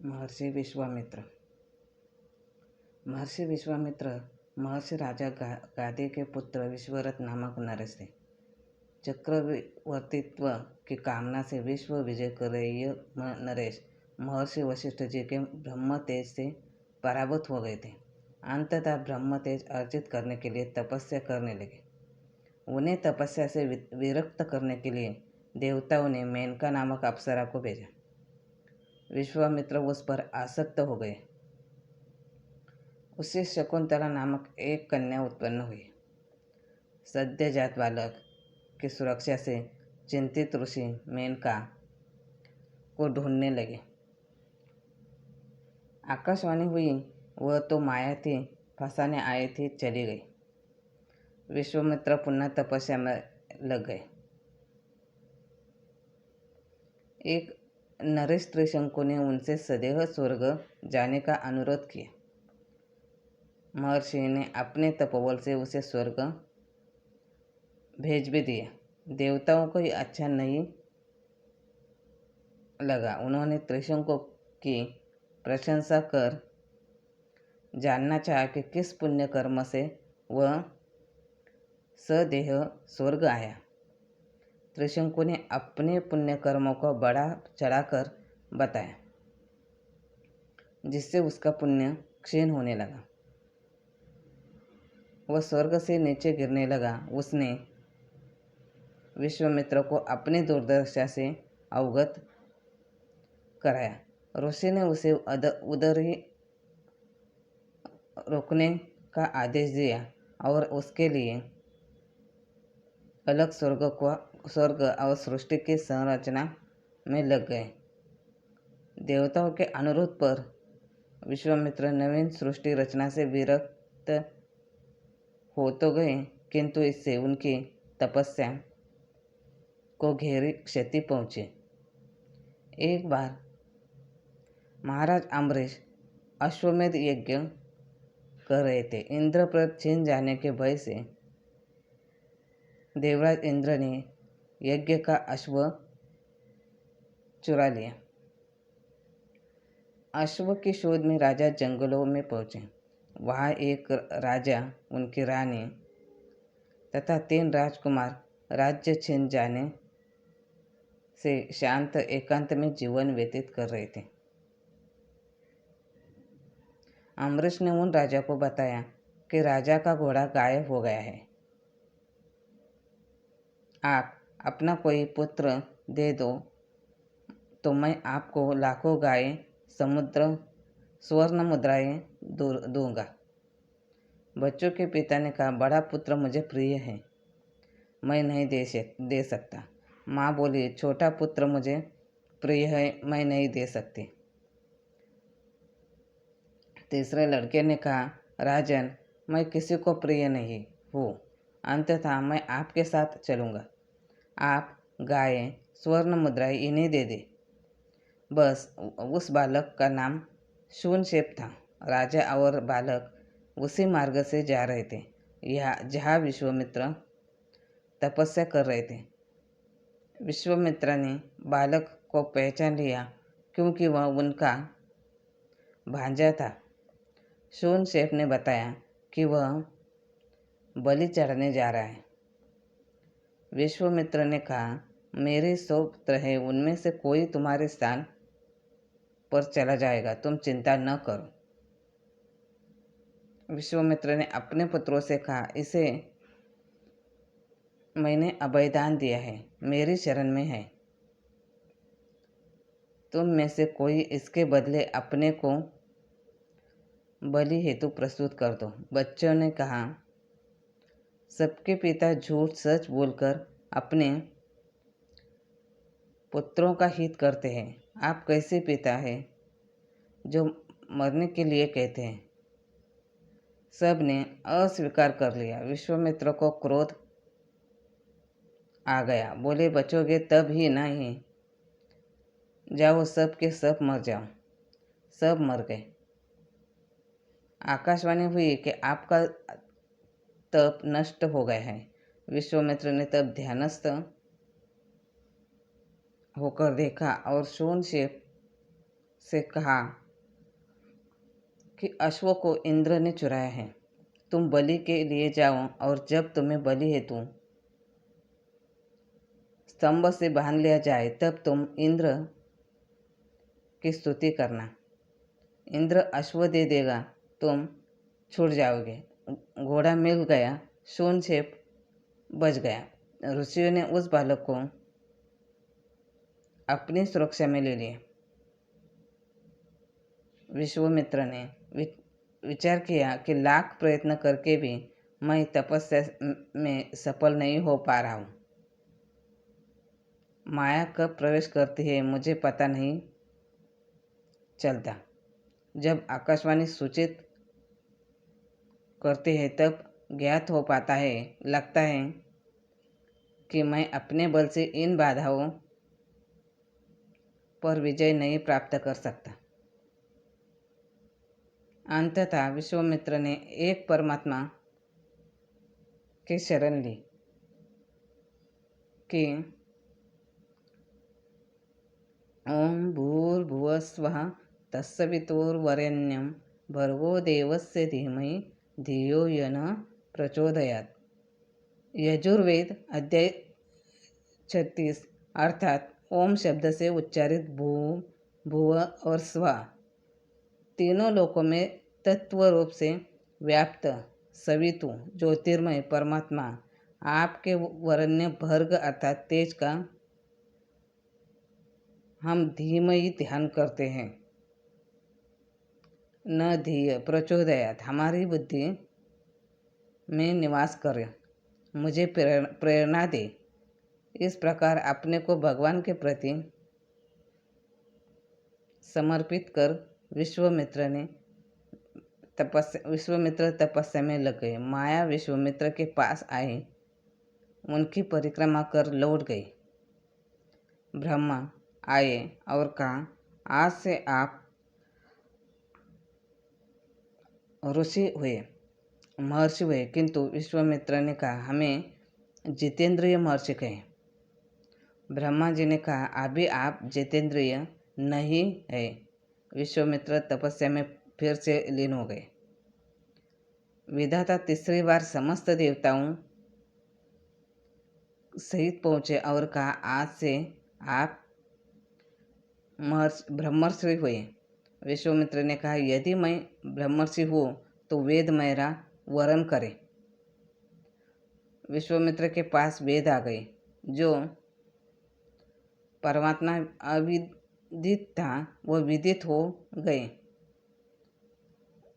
महर्षि विश्वामित्र। महर्षि विश्वामित्र महर्षि राजा गादी के पुत्र विश्वरथ नामक नरेश थे। चक्रवर्तित्व की कामना से विश्व विजय कर रहे ये नरेश महर्षि वशिष्ठ जी के ब्रह्म तेज से पराभूत हो गए थे। अंततः ब्रह्म तेज अर्जित करने के लिए तपस्या करने लगे। उन्हें तपस्या से विरक्त करने के लिए देवताओं ने मेनका नामक अप्सरा को भेजा। विश्वामित्र उस पर आसक्त हो गए। उससे शकुंतला नामक एक कन्या उत्पन्न हुई। सद्यजात बालक की सुरक्षा से चिंतित ऋषि मेनका को ढूंढने लगे। आकाशवाणी हुई, वह तो माया थी, फंसाने आई थी, चली गई। विश्वामित्र पुनः तपस्या में लग गए। एक नरेश त्रिशंकु ने उनसे सदैव स्वर्ग जाने का अनुरोध किया। महर्षि ने अपने तपोबल से उसे स्वर्ग भेज भी दिया। देवताओं को यह अच्छा नहीं लगा। उन्होंने त्रिशंकु की प्रशंसा कर जानना चाहा कि किस पुण्य कर्म से वह सदेह स्वर्ग आया। त्रिशंकु ने अपने पुण्य कर्मों को बढ़ा चढ़ाकर बताया, जिससे उसका पुण्य क्षीण होने लगा। वह स्वर्ग से नीचे गिरने लगा। उसने विश्वामित्र को अपनी दुर्दशा से अवगत कराया। ऋषि ने उसे उधर ही रोकने का आदेश दिया और उसके लिए अलग स्वर्ग और सृष्टि की संरचना में लग गए। देवताओं के अनुरोध पर विश्वामित्र नवीन सृष्टि रचना से विरक्त हो तो गए, किंतु इससे उनकी तपस्या को गहरी क्षति पहुंची। एक बार महाराज अम्बरीश अश्वमेध यज्ञ कर रहे थे। इंद्रप्रस्थ छिन जाने के भय से देवराज इंद्र ने यज्ञ का अश्व चुरा लिया। अश्व की शोध में राजा जंगलों में पहुंचे। वहां एक राजा, उनकी रानी तथा 3 राजकुमार राज्य छिन जाने से शांत एकांत में जीवन व्यतीत कर रहे थे। अम्बरीश ने उन राजा को बताया कि राजा का घोड़ा गायब हो गया है। आप अपना कोई पुत्र दे दो तो मैं आपको लाखों गायें, समुद्र, स्वर्ण मुद्राएं दूंगा। बच्चों के पिता ने कहा, बड़ा पुत्र मुझे प्रिय है, मैं नहीं दे सकता। माँ बोली, छोटा पुत्र मुझे प्रिय है, मैं नहीं दे सकती। तीसरे लड़के ने कहा, राजन, मैं किसी को प्रिय नहीं हूँ, अंततः मैं आपके साथ चलूँगा। आप गायें, स्वर्ण मुद्राएं इन्हें दे दे। बस उस बालक का नाम शूनशेप था। राजा और बालक उसी मार्ग से जा रहे थे जहाँ विश्वामित्र तपस्या कर रहे थे। विश्वामित्र ने बालक को पहचान लिया, क्योंकि वह उनका भांजा था। शूनशेप ने बताया कि वह बलि चढ़ाने जा रहा है। विश्वामित्र ने कहा, मेरे 100 पुत्र हैं, उनमें से कोई तुम्हारे स्थान पर चला जाएगा, तुम चिंता न करो। विश्वामित्र ने अपने पुत्रों से कहा, इसे मैंने अभयदान दिया है, मेरी शरण में है। तुम में से कोई इसके बदले अपने को बलि हेतु प्रस्तुत कर दो। बच्चों ने कहा, सबके पिता झूठ सच बोलकर अपने पुत्रों का हित करते हैं। आप कैसे पिता हैं जो मरने के लिए कहते हैं। सब ने अस्वीकार कर लिया। विश्वामित्र को क्रोध आ गया। बोले, बचोगे तब ही नहीं, जाओ सब के सब मर जाओ। सब मर गए। आकाशवाणी हुई कि आपका तप नष्ट हो गया है। विश्वामित्र ने तब ध्यानस्थ होकर देखा और शूनशेप से कहा कि अश्व को इंद्र ने चुराया है, तुम बलि के लिए जाओ और जब तुम्हें बलि हेतु स्तंभ से बांध लिया जाए तब तुम इंद्र की स्तुति करना। इंद्र अश्व दे देगा, तुम छूट जाओगे। घोड़ा मिल गया, शून छेप बच गया। ऋषियों ने उस बालक को अपनी सुरक्षा में ले लिया। विश्वामित्र ने विचार किया कि लाख प्रयत्न करके भी मैं तपस्या में सफल नहीं हो पा रहा हूँ। माया कब प्रवेश करती है मुझे पता नहीं चलता। जब आकाशवाणी सूचित करती है तब ज्ञात हो पाता है। लगता है कि मैं अपने बल से इन बाधाओं पर विजय नहीं प्राप्त कर सकता। अंततः विश्वामित्र ने एक परमात्मा की शरण ली कि ओम भूर्भुवस्वः तत्सवितुर्वरेण्यं भर्गो देवस्य धीमहि धियो यो न प्रचोदयात्। यजुर्वेद अध्याय 36 अर्थात ओम शब्द से उच्चारित भू, भुव और स्वा तीनों लोकों में तत्व रूप से व्याप्त सवितु ज्योतिर्मय परमात्मा आपके वरण्य भर्ग अर्थात तेज का हम धीमहि ध्यान करते हैं। न धीय प्रचोदयात हमारी बुद्धि में निवास करे, मुझे प्रेरणा दे। इस प्रकार अपने को भगवान के प्रति समर्पित कर विश्वामित्र तपस्या में लग गए। माया विश्वामित्र के पास आई, उनकी परिक्रमा कर लौट गई। ब्रह्मा आए और कहा, आज से आप ऋषि हुए, महर्षि हुए। किंतु विश्वामित्र ने कहा, हमें जितेंद्रिय महर्षि कहें। ब्रह्मा जी ने कहा, अभी आप जितेंद्रिय नहीं है। विश्वामित्र तपस्या में फिर से लीन हो गए। विधाता तीसरी बार समस्त देवताओं सहित पहुँचे और कहा, आज से आप ब्रह्मर्षि हुए। विश्वामित्र ने कहा, यदि मैं ब्रह्मर्षि हूँ तो वेद मेरा वरण करे। विश्वामित्र के पास वेद आ गए, जो परमात्मा अविदित था वह विदित हो गए।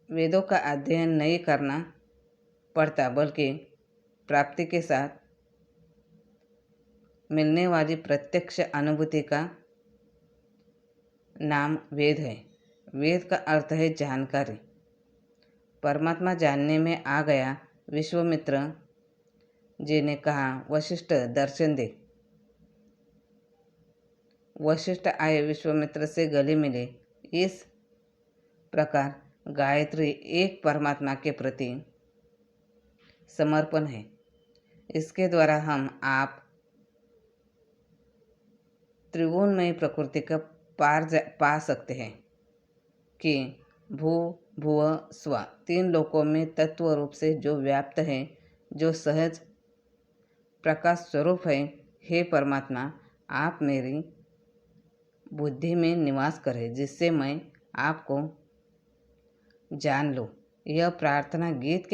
वेदों का अध्ययन नहीं करना पड़ता, बल्कि प्राप्ति के साथ मिलने वाली प्रत्यक्ष अनुभूति का नाम वेद है। वेद का अर्थ है जानकारी। परमात्मा जानने में आ गया। विश्वामित्र जी ने कहा, वशिष्ठ दर्शन दे। वशिष्ठ आए, विश्वामित्र से गले मिले। इस प्रकार गायत्री एक परमात्मा के प्रति समर्पण है। इसके द्वारा हम आप त्रिगुणमय प्रकृति का पा सकते हैं कि भू भुव स्व तीन लोकों में तत्व रूप से जो व्याप्त है, जो सहज प्रकाश स्वरूप है। हे परमात्मा, आप मेरी बुद्धि में निवास करें, जिससे मैं आपको जान लूँ। यह प्रार्थना गीता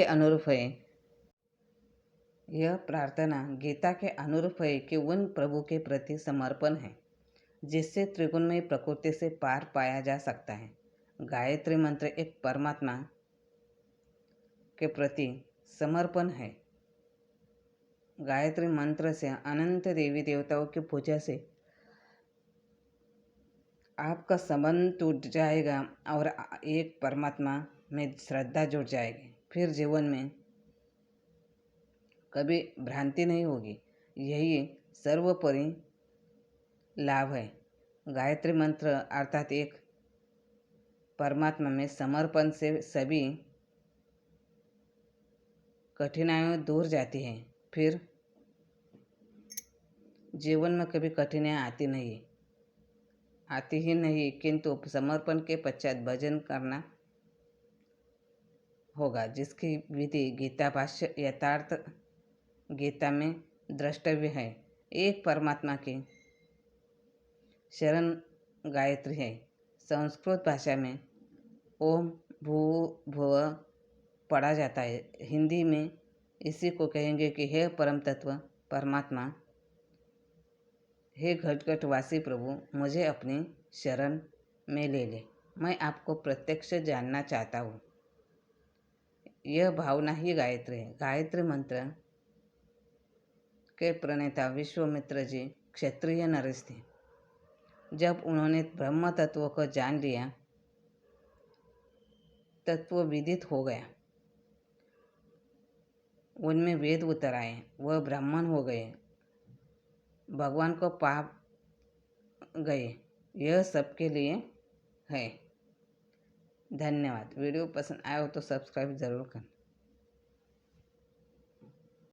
के अनुरूप है कि उन प्रभु के प्रति समर्पण है जिससे त्रिगुणमय प्रकृति से पार पाया जा सकता है। गायत्री मंत्र एक परमात्मा के प्रति समर्पण है। गायत्री मंत्र से अनंत देवी देवताओं की पूजा से आपका संबंध टूट जाएगा और एक परमात्मा में श्रद्धा जुड़ जाएगी। फिर जीवन में कभी भ्रांति नहीं होगी। यही सर्वोपरि लाभ है। गायत्री मंत्र अर्थात एक परमात्मा में समर्पण से सभी कठिनाइयाँ दूर जाती हैं। फिर जीवन में कभी कठिनाइयाँ आती नहीं। आती ही नहीं, किंतु समर्पण के पश्चात भजन करना होगा, जिसकी विधि गीता भाष्य यथार्थ गीता में द्रष्टव्य है। एक परमात्मा की शरण गायत्री है। संस्कृत भाषा में ओम भू भुव पढ़ा जाता है। हिंदी में इसी को कहेंगे कि हे परम तत्व परमात्मा, हे घटघटवासी प्रभु, मुझे अपनी शरण में ले ले। मैं आपको प्रत्यक्ष जानना चाहता हूँ। यह भावना ही गायत्री है। गायत्री मंत्र के प्रणेता विश्वामित्र जी क्षत्रिय नरेश थे। जब उन्होंने ब्रह्म तत्व को जान लिया, तत्व विदित हो गया, उनमें वेद उतर आए, वह ब्राह्मण हो गए, भगवान को पा गए। यह सबके लिए है। धन्यवाद। वीडियो पसंद आया हो तो सब्सक्राइब ज़रूर करें।